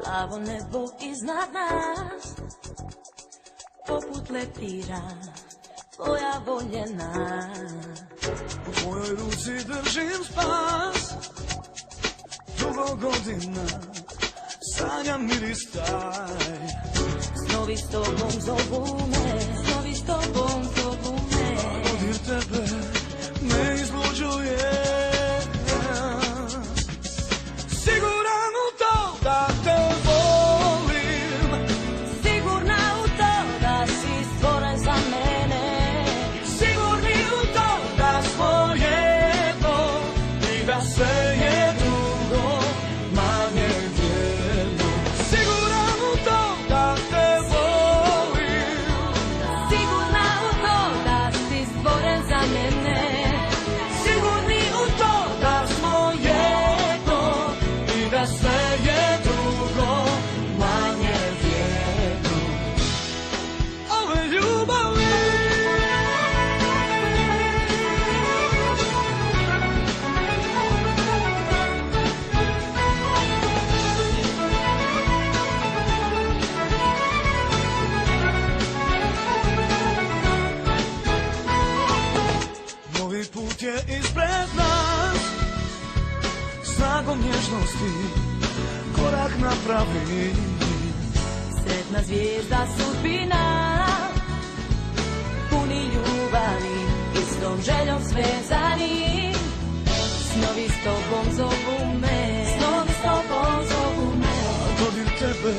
Plavo nebo iznad nas, poput leptira, tvoja voljena. U tvojoj ruci držim spas, dugo godina, sanjam miris taj. Snovi s tobom zovu me, snovi s tobom zovu me. Dodir tebe me izluđuje. Siguran u to da te volim, Sigurna u to da si stvoren za mene. sigurni u to da smo jedno i da sve je drugo manje vrijedno. Siguran u to da te volim, Sigurna u to da si stvoren za mene. sigurni u to da smo jedno i da sve je drugo manje vrijedno. Ove ljubavi novi put je ispred nas, snagom nježnosti korak napravi. Sretna zvijezda sudbina, puni ljubavi, istom željom svezani. Snovi s tobom zovu me, snovi s tobom zovu me. Dodir tebe